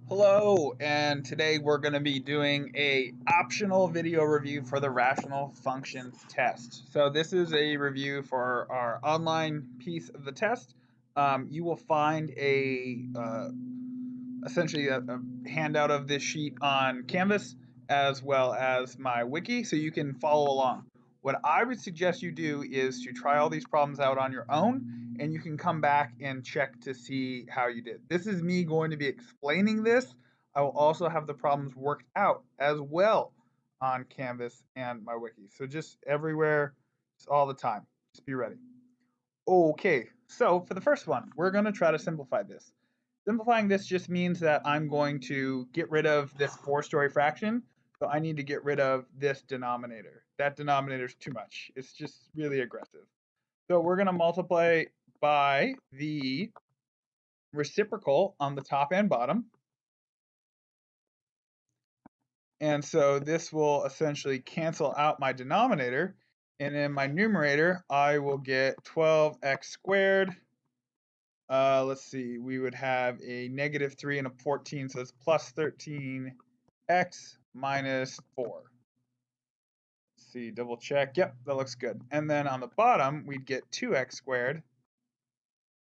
Hello, and today we're going to be doing a optional video review for the rational functions test. So this is a review for our online piece of the test. You will find essentially a handout of this sheet on Canvas as well as my wiki, so you can follow along. What I would suggest you do is to try all these problems out on your own, and you can come back and check to see how you did. This is me going to be explaining this. I will also have the problems worked out as well on Canvas and my wiki. So just everywhere, just all the time. Just be ready. Okay, so for the first one, we're going to try to simplify this. Simplifying this just means that I'm going to get rid of this four-story fraction. So I need to get rid of this denominator. That denominator is too much. It's just really aggressive. So we're going to multiply by the reciprocal on the top and bottom. And so this will essentially cancel out my denominator. And in my numerator, I will get 12x squared. Let's see, we would have a -3 and a 14, so it's plus 13x minus 4. Let's see, double check. Yep, that looks good. And then on the bottom, we'd get 2x squared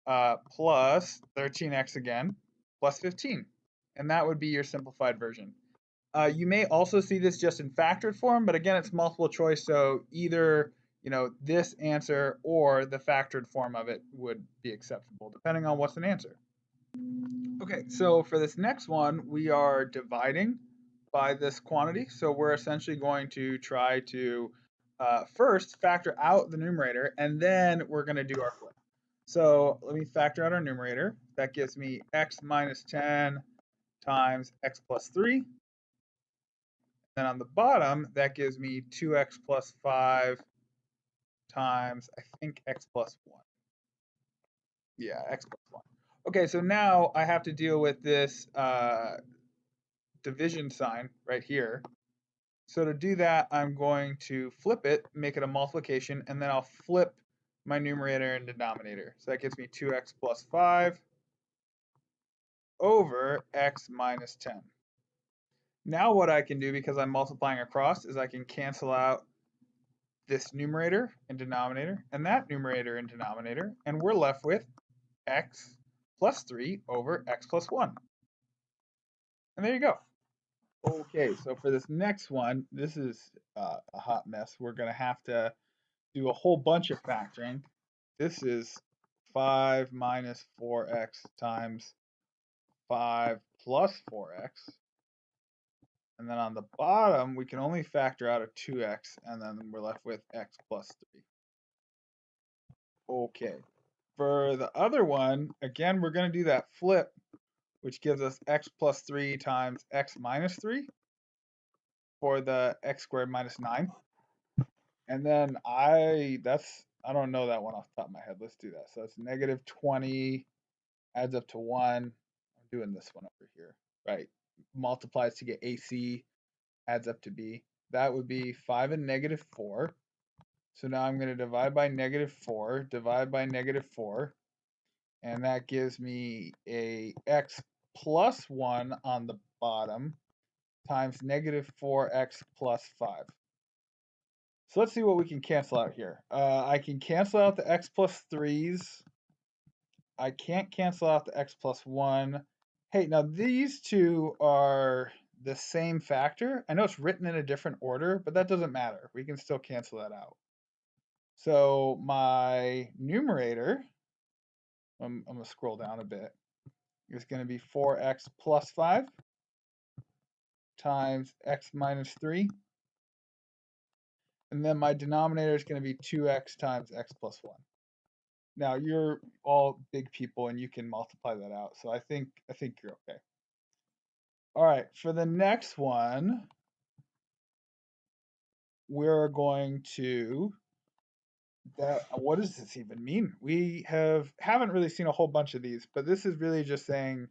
plus 13x again, plus 15. And that would be your simplified version. You may also see this just in factored form, but again, it's multiple choice, so either this answer or the factored form of it would be acceptable, depending on what's an answer. Okay, so for this next one, we are dividing by this quantity. So we're essentially going to try to first factor out the numerator, and then we're going to do our flip. So let me factor out our numerator. That gives me x minus 10 times x plus 3. Then on the bottom, that gives me 2x plus 5 times, I think, x plus 1. Yeah, x plus 1. Okay, so now I have to deal with this division sign right here. So to do that, I'm going to flip it, make it a multiplication, and then I'll flip my numerator and denominator. So that gives me 2x plus 5 over x minus 10. Now what I can do, because I'm multiplying across, is I can cancel out this numerator and denominator, and that numerator and denominator, and we're left with x plus 3 over x plus 1. And there you go. Okay, so for this next one, this is a hot mess. We're going to have to do a whole bunch of factoring. This is 5 minus 4x times 5 plus 4x. And then on the bottom, we can only factor out a 2x, and then we're left with x plus 3. Okay, for the other one, again, we're going to do that flip, which gives us x plus 3 times x minus 3 for the x squared minus 9. And then I don't know that one off the top of my head. Let's do that. So it's -20 adds up to 1. I'm doing this one over here, right? Multiplies to get AC, adds up to B. That would be 5 and -4. So now I'm going to divide by -4, divide by -4, and that gives me a x plus 1 on the bottom times -4x plus 5. So let's see what we can cancel out here. I can cancel out the x plus 3's. I can't cancel out the x plus 1. Hey, now these two are the same factor. I know it's written in a different order, but that doesn't matter. We can still cancel that out. So my numerator, I'm going to scroll down a bit, is going to be 4x plus 5 times x minus 3. And then my denominator is going to be 2x times x plus 1. Now you're all big people and you can multiply that out. So I think you're okay. All right, for the next one, we're going to what does this even mean? We haven't really seen a whole bunch of these, but this is really just saying,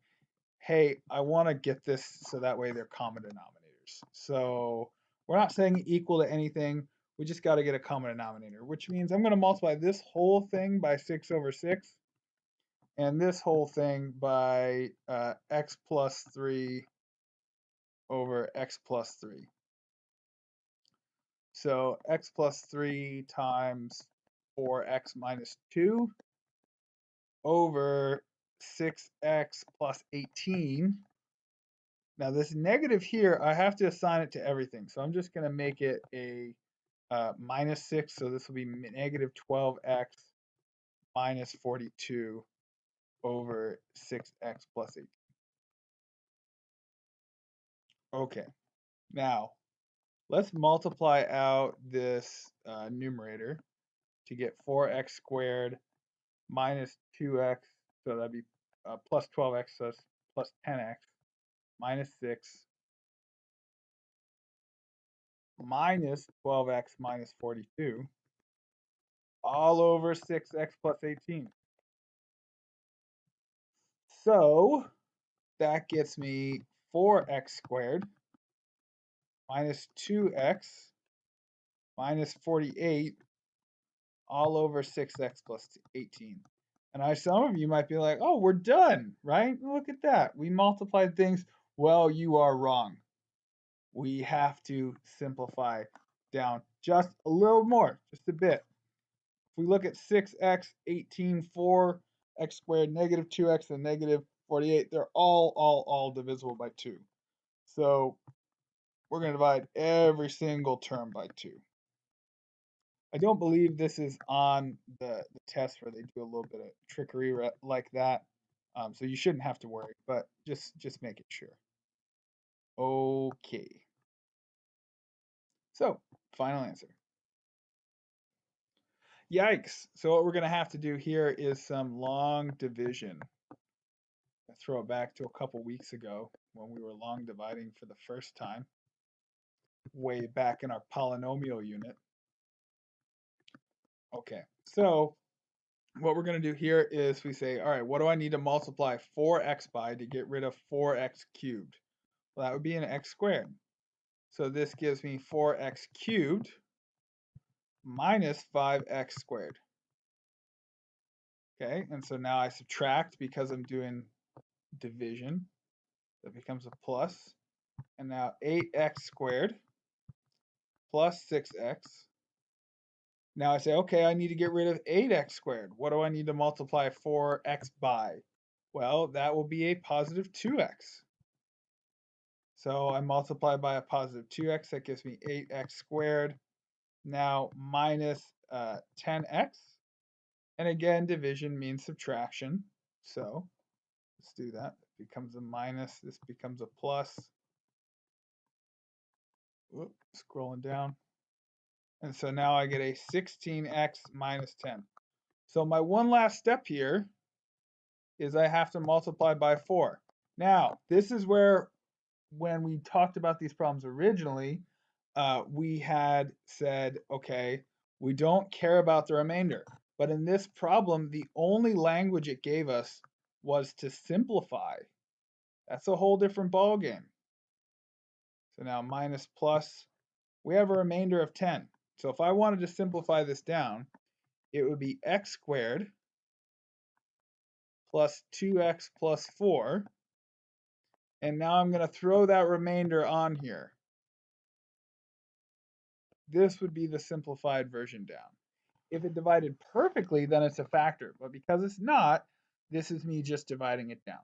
hey, I want to get this so that way they're common denominators. So we're not saying equal to anything. We just got to get a common denominator, which means I'm going to multiply this whole thing by 6 over 6. and this whole thing by x plus 3 over x plus 3. So x plus 3 times 4x minus 2 over 6x plus 18. Now this negative here, I have to assign it to everything. So I'm just going to make it a minus 6. So this will be negative 12x minus 42 over 6x plus 18. Okay, now let's multiply out this numerator to get 4x squared minus 2x, so that'd be plus 12x, so that's plus 10x, minus 6, minus 12x minus 42, all over 6x plus 18. So that gets me 4x squared minus 2x minus 48 all over 6x plus 18. And some of you might be like, oh, we're done, right? Look at that. We multiplied things. Well, you are wrong. We have to simplify down just a little more, just a bit. If we look at 6x, 18, 4, x squared, negative 2x, and negative 48, they're all divisible by 2. So we're going to divide every single term by 2. I don't believe this is on the test where they do a little bit of trickery like that. So you shouldn't have to worry, but just making sure. Okay. So, final answer. Yikes. So what we're going to have to do here is some long division. I'll throw it back to a couple weeks ago when we were long dividing for the first time, way back in our polynomial unit. Okay, so what we're going to do here is we say, all right, what do I need to multiply 4x by to get rid of 4x cubed? Well, that would be an x squared. So this gives me 4x cubed minus 5x squared. Okay, and so now I subtract because I'm doing division. That becomes a plus. And now 8x squared plus 6x. Now I say, okay, I need to get rid of 8x squared. What do I need to multiply 4x by? Well, that will be a positive 2x. So I multiply by a positive 2x. That gives me 8x squared. Now minus 10x. And again, division means subtraction. So let's do that. It becomes a minus. This becomes a plus. Whoop, scrolling down. And so now I get a 16x minus 10. So my one last step here is I have to multiply by 4. Now, this is where, when we talked about these problems originally, we had said, okay, we don't care about the remainder. But in this problem, the only language it gave us was to simplify. That's a whole different ballgame. So now minus plus, we have a remainder of 10. So if I wanted to simplify this down, it would be x squared plus 2x plus 4. And now I'm going to throw that remainder on here. This would be the simplified version down. If it divided perfectly, then it's a factor. But because it's not, this is me just dividing it down.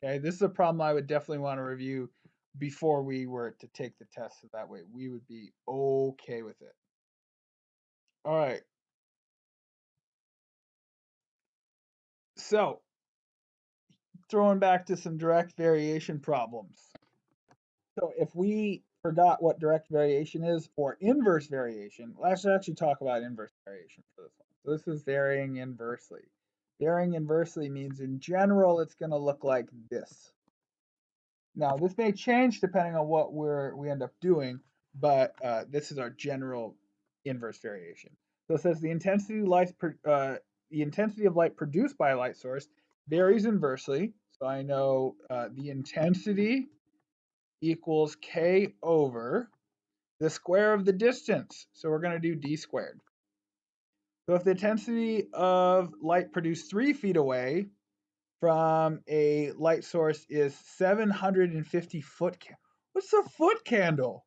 Okay, this is a problem I would definitely want to review before we were to take the test, so that way we would be okay with it. All right. So, throwing back to some direct variation problems. So if we forgot what direct variation is or inverse variation, let's actually talk about inverse variation for this one. So this is varying inversely. Varying inversely means in general it's going to look like this. Now this may change depending on what we end up doing, but this is our general inverse variation. So it says the intensity of light produced by a light source varies inversely. So I know the intensity equals k over the square of the distance. So we're going to do d squared. So if the intensity of light produced 3 feet away from a light source is 750 foot candle. What's a foot candle?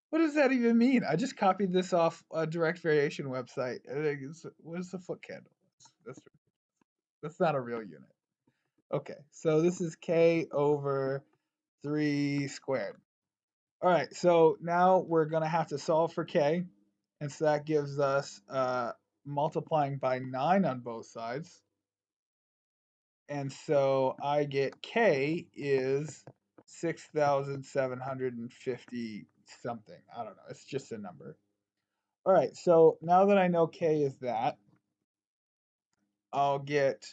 What does that even mean? I just copied this off a direct variation website. What is a foot candle? That's not a real unit. Okay, so this is k over 3 squared. All right, so now we're going to have to solve for k. And so that gives us multiplying by 9 on both sides. And so I get k is 6,750 something. I don't know. It's just a number. All right, so now that I know k is that, I'll get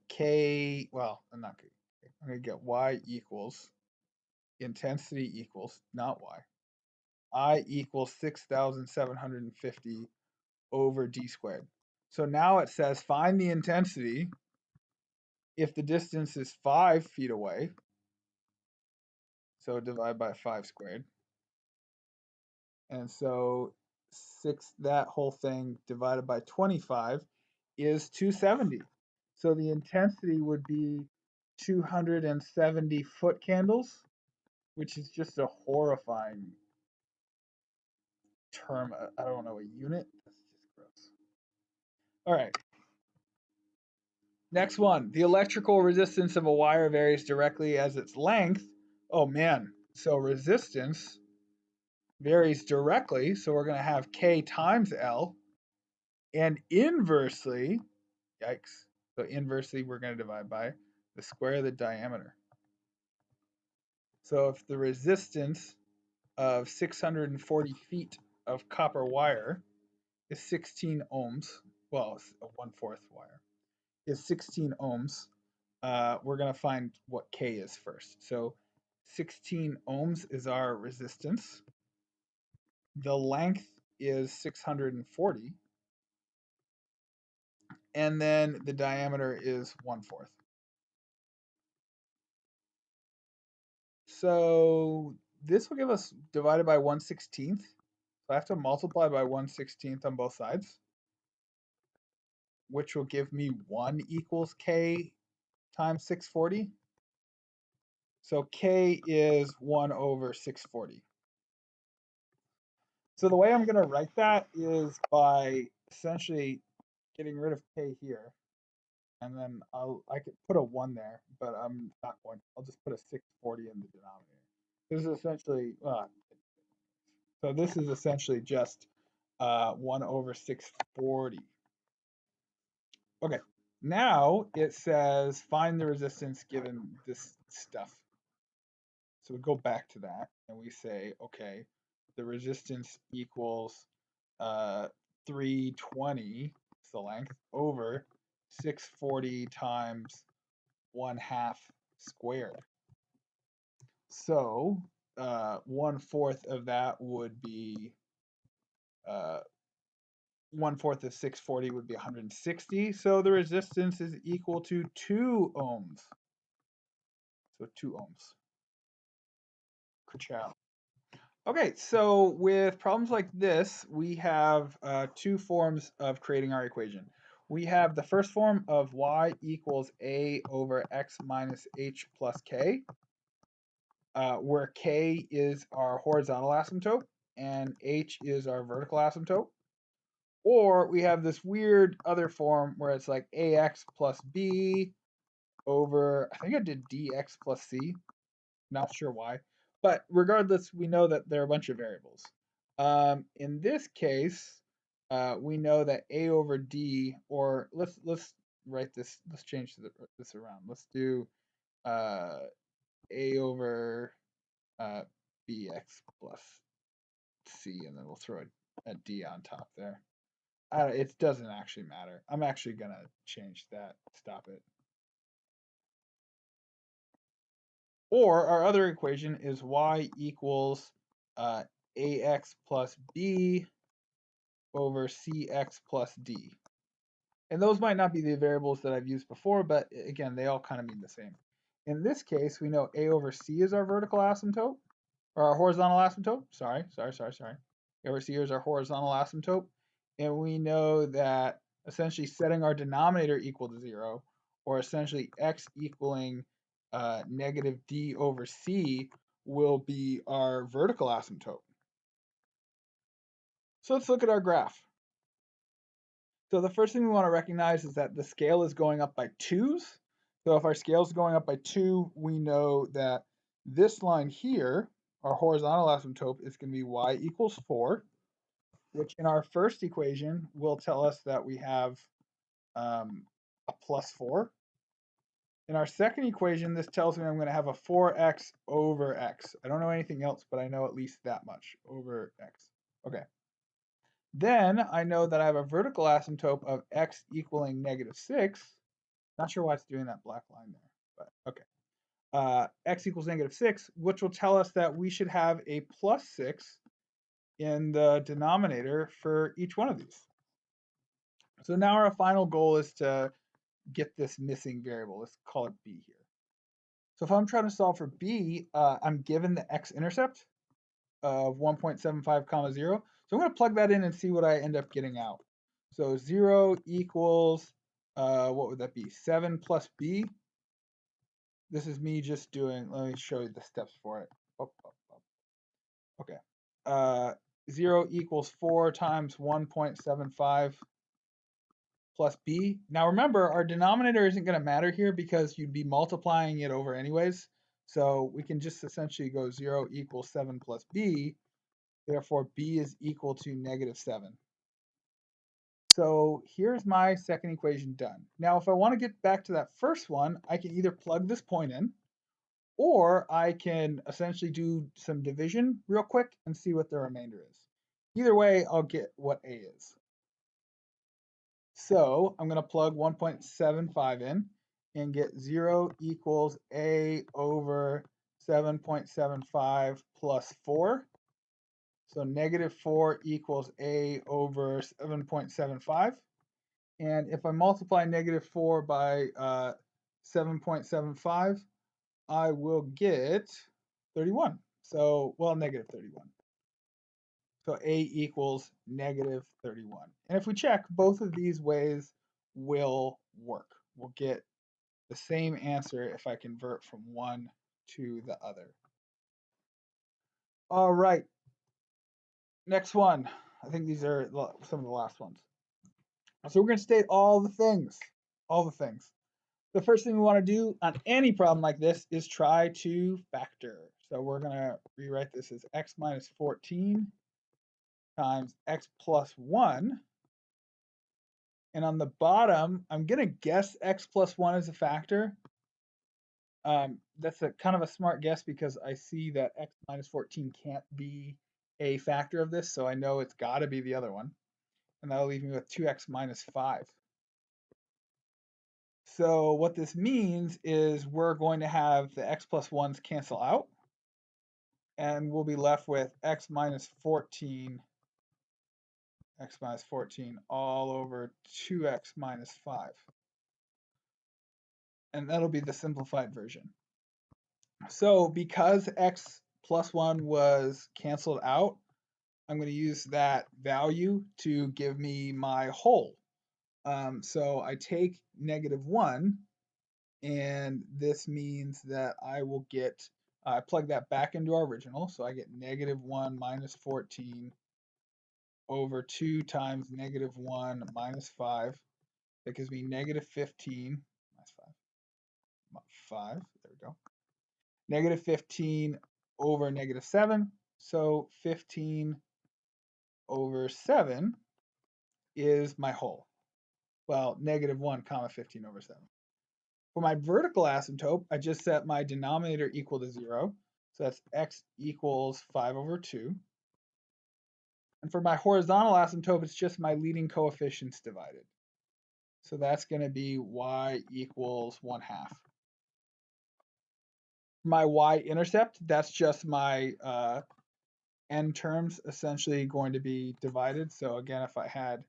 k, well, I'm not going to, I'm going to get y equals, intensity equals, not y, I equals 6,750 over d squared. So now it says find the intensity if the distance is 5 feet away. So divide by 5 squared. And so that whole thing divided by 25 is 270. So the intensity would be 270 foot candles, which is just a horrifying term. I don't know, a unit? That's just gross. All right. Next one. The electrical resistance of a wire varies directly as its length. Oh man. So resistance varies directly. So we're going to have K times L. And inversely, yikes. So inversely, we're going to divide by the square of the diameter. So if the resistance of 640 feet of copper wire is 16 ohms, well, it's a 1/4 wire, is 16 ohms, we're going to find what K is first. So 16 ohms is our resistance. The length is 640. And then the diameter is 1/4. So this will give us divided by 1/16. So I have to multiply by 1/16 on both sides, which will give me 1 equals K times 640. So K is 1 over 640. So the way I'm going to write that is by essentially getting rid of K here. And then I could put a 1 there, but I'm not going to. I'll just put a 640 in the denominator. This is essentially, so this is essentially just 1 over 640. Okay, now it says find the resistance given this stuff. So we go back to that and we say, okay, the resistance equals 320, is the length, over 640 times 1/2 squared. So 1/4 of that would be 1/4 of 640 would be 160. So the resistance is equal to 2 ohms. So 2 ohms. Ka-chow. Okay, so with problems like this, we have two forms of creating our equation. We have the first form of y equals a over x minus h plus k, where k is our horizontal asymptote and h is our vertical asymptote. Or we have this weird other form where it's like ax plus b over, I think I did dx plus c, not sure why. But regardless, we know that there are a bunch of variables. In this case, we know that a over d, or let's write this, let's change this around. Let's do a over bx plus c, and then we'll throw a d on top there. It doesn't actually matter. I'm actually going to change that. Stop it. Or our other equation is y equals ax plus b over cx plus d. And those might not be the variables that I've used before, but again, they all kind of mean the same. In this case, we know a over c is our vertical asymptote, or our horizontal asymptote. Sorry. A over c is our horizontal asymptote. And we know that essentially setting our denominator equal to 0, or essentially x equaling negative d over c, will be our vertical asymptote. So let's look at our graph. So the first thing we want to recognize is that the scale is going up by 2s. So if our scale is going up by 2, we know that this line here, our horizontal asymptote, is going to be y equals 4, which in our first equation will tell us that we have a plus 4. In our second equation, this tells me I'm going to have a 4x over x. I don't know anything else, but I know at least that much, over x. Okay. Then I know that I have a vertical asymptote of x equaling negative 6. Not sure why it's doing that black line there, but okay. X equals negative 6, which will tell us that we should have a plus 6 in the denominator for each one of these. So now our final goal is to get this missing variable. Let's call it b here. So if I'm trying to solve for b, I'm given the x-intercept of 1.75 comma 0. So I'm going to plug that in and see what I end up getting out. So 0 equals, what would that be? 7 plus b. This is me just doing, let me show you the steps for it. Okay. 0 equals 4 times 1.75 plus b. Now remember, our denominator isn't going to matter here because you'd be multiplying it over anyways. So we can just essentially go 0 equals 7 plus b. Therefore, b is equal to negative 7. So here's my second equation done. Now, if I want to get back to that first one, I can either plug this point in, or I can essentially do some division real quick and see what the remainder is. Either way, I'll get what a is. So I'm going to plug 1.75 in and get 0 equals a over 7.75 plus 4. So negative 4 equals a over 7.75. And if I multiply negative 4 by 7.75, I will get 31. So, well, negative 31. So a equals negative 31. And if we check, both of these ways will work. We'll get the same answer if I convert from one to the other. All right. Next one. I think these are some of the last ones. So we're going to state all the things. All the things. The first thing we want to do on any problem like this is try to factor. So we're going to rewrite this as x minus 14 times x plus 1. And on the bottom, I'm going to guess x plus 1 is a factor. That's a kind of a smart guess because I see that x minus 14 can't be a factor of this, so I know it's got to be the other one. And that'll leave me with 2x minus 5. So what this means is we're going to have the x plus 1s cancel out, and we'll be left with x minus 14 all over 2x minus 5. And that'll be the simplified version. So because x plus 1 was canceled out, I'm going to use that value to give me my whole. So I take negative 1, and this means that I will get, I plug that back into our original, so I get negative 1 minus 14 over 2 times negative 1 minus 5. That gives me negative 15 minus 5. There we go. Negative 15 over negative 7. So 15 over 7 is my whole. Well, negative 1 comma 15 over 7. For my vertical asymptote, I just set my denominator equal to 0. So that's x equals 5 over 2. And for my horizontal asymptote, it's just my leading coefficients divided. So that's going to be y equals 1/2. My y-intercept, that's just my n terms essentially going to be divided. So again, if I had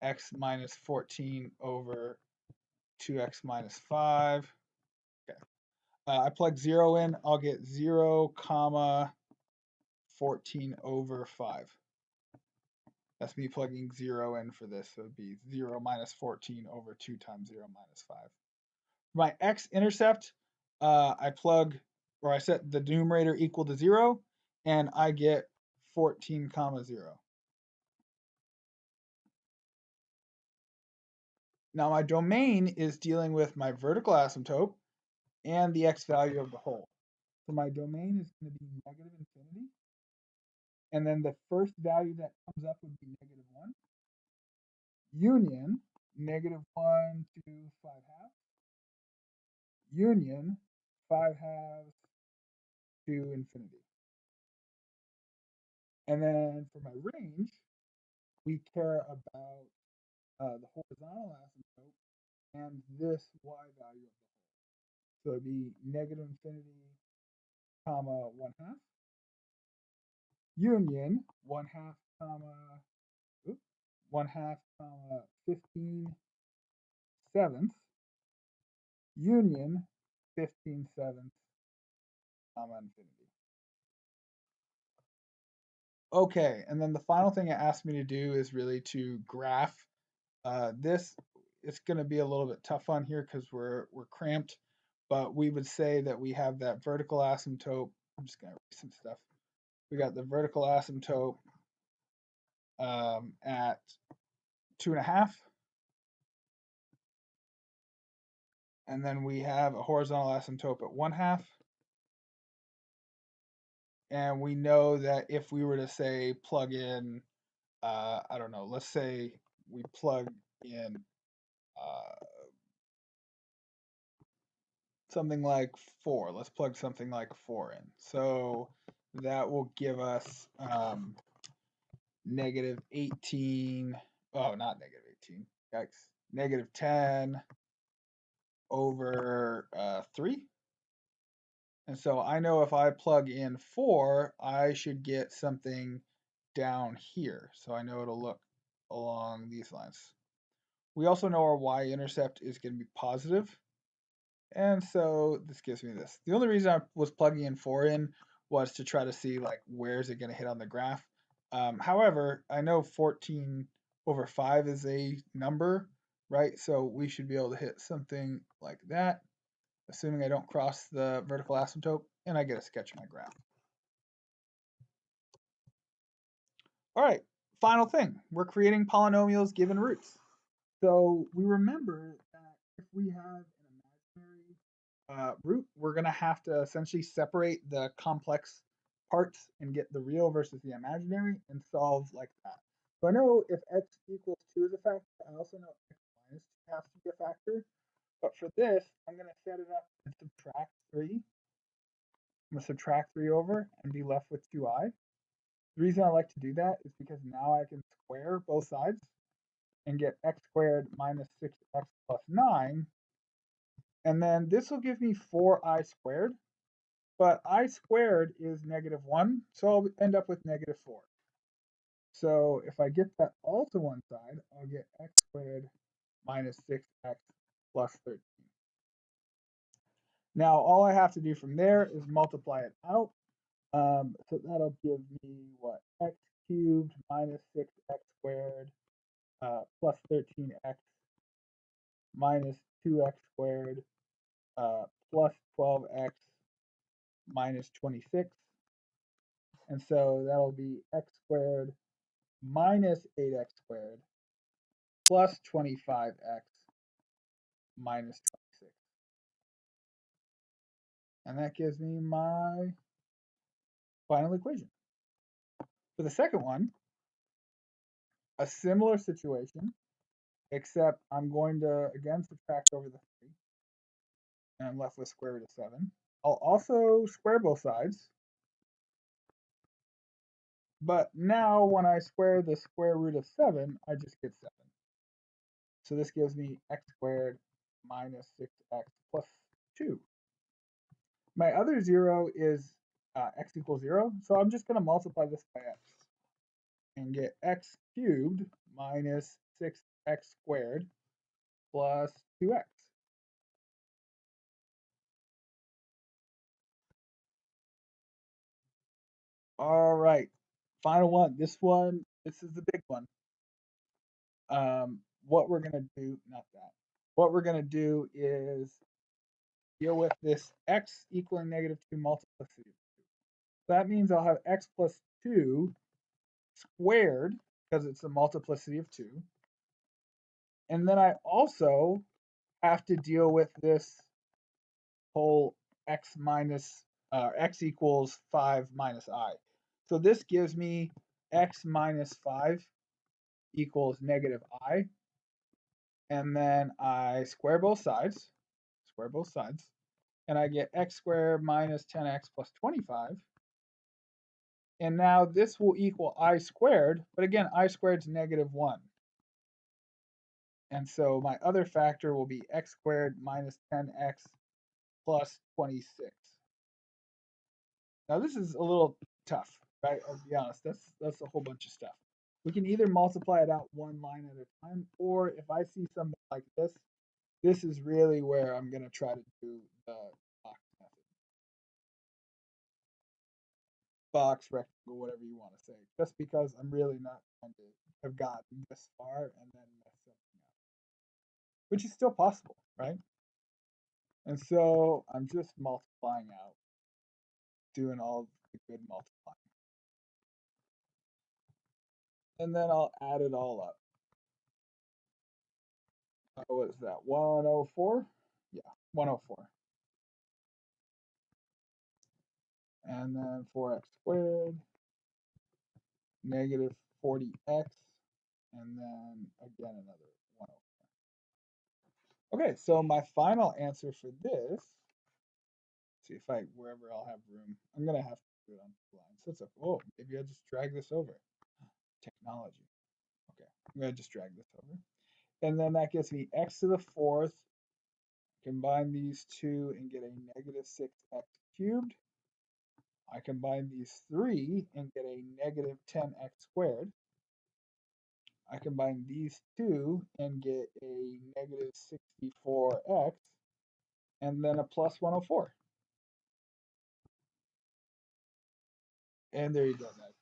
x minus 14 over 2x minus 5, okay. I plug 0 in, I'll get 0 comma 14 over 5. That's me plugging 0 in for this. So it would be 0 minus 14 over 2 times 0 minus 5. my x-intercept, I plug, or I set the numerator equal to 0, and I get 14 comma 0. Now my domain is dealing with my vertical asymptote and the x value of the whole. So my domain is going to be negative infinity. And then the first value that comes up would be negative 1. Union, negative 1 to 5 halves. Union, 5 halves to infinity. And then for my range, we care about the horizontal asymptote and this y value of the whole. So it'd be negative infinity, comma 1 half. Union, 1 half, comma, 1 half, comma 15 sevenths. Union, 15 sevenths, comma infinity. Okay, and then the final thing it asked me to do is really to graph this. It's going to be a little bit tough on here because we're cramped, but we would say that we have that vertical asymptote. I'm just going to write some stuff. We got the vertical asymptote at 2.5, and then we have a horizontal asymptote at 1/2. And we know that if we were to say plug in, I don't know, let's say we plug in something like 4. Let's plug something like 4 in. So that will give us negative 18. Oh, not negative 18. Yikes. Negative 10 over 3. And so I know if I plug in 4, I should get something down here. So I know it'll look along these lines. We also know our y-intercept is going to be positive. And so this gives me this. The only reason I was plugging in 4 in was to try to see like where is it going to hit on the graph. However, I know 14 over 5 is a number, right? So we should be able to hit something like that, assuming I don't cross the vertical asymptote, and I get a sketch of my graph. All right, final thing. We're creating polynomials given roots. So we remember that if we have an imaginary root, we're going to have to essentially separate the complex parts and get the real versus the imaginary and solve like that. So I know if x equals 2 is a factor, I also know x minus 2 has to be a factor. But for this, I'm going to set it up and subtract 3. I'm going to subtract 3 over and be left with 2i. The reason I like to do that is because now I can square both sides and get x squared minus 6x plus 9. And then this will give me 4i squared. But I squared is negative 1, so I'll end up with negative 4. So if I get that all to one side, I'll get x squared minus 6x plus 13. Now all I have to do from there is multiply it out. So that'll give me what? X cubed minus 6x squared plus 13x minus 2x squared plus 12x minus 26. And so that'll be x squared minus 8x squared plus 25x minus 26. And that gives me my final equation. For the second one, a similar situation, except I'm going to, again, subtract over the 3. And I'm left with square root of 7. I'll also square both sides. But now when I square the square root of 7, I just get 7. So this gives me x squared minus 6x plus 2. My other 0 is x equals 0, so I'm just going to multiply this by x and get x cubed minus 6x squared plus 2x. All right, final one. This is the big one. What we're going to do, not that. What we're going to do is deal with this x equaling -2 multiplicity of 2. So that means I'll have x plus 2 squared, because it's a multiplicity of 2. And then I also have to deal with this whole x equals 5 minus I. So this gives me x minus 5 equals -I. And then I square both sides, and I get x squared minus 10x plus 25. And now this will equal I squared, but again, I squared is -1. And so my other factor will be x squared minus 10x plus 26. Now this is a little tough, right? I'll be honest, that's a whole bunch of stuff. We can either multiply it out one line at a time, or if I see something like this is really where I'm going to try to do the box method. Box, rectangle, whatever you want to say, just because I'm really not trying to have gotten this far and then mess something up, which is still possible, right? And so I'm just multiplying out, doing all the good multiplying. And then I'll add it all up. What is that? 104? Yeah, 104. And then 4x squared, negative 40x, and then again another 104. Okay, so my final answer for this, see if wherever I'll have room, I'm going to have to do it on the line. So it's oh, maybe I'll just drag this over. Technology. Okay, I'm going to just drag this over. And then that gives me x to the 4th. Combine these two and get a -6x cubed. I combine these three and get a -10x squared. I combine these two and get a -64x, and then a plus 104. And there you go, guys.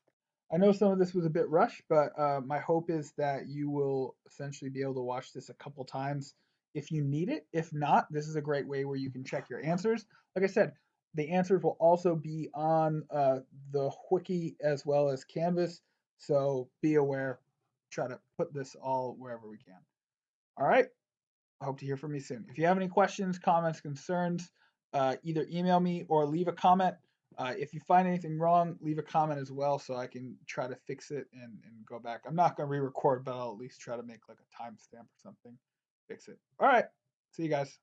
I know some of this was a bit rushed, but my hope is that you will essentially be able to watch this a couple times if you need it. If not, this is a great way where you can check your answers. Like I said, the answers will also be on the wiki as well as Canvas, so be aware. Try to put this all wherever we can. All right. I hope to hear from you soon. If you have any questions, comments, concerns, either email me or leave a comment. If you find anything wrong, leave a comment as well so I can try to fix it and go back. I'm not going to re-record, but I'll at least try to make like a timestamp or something, fix it. All right. See you guys.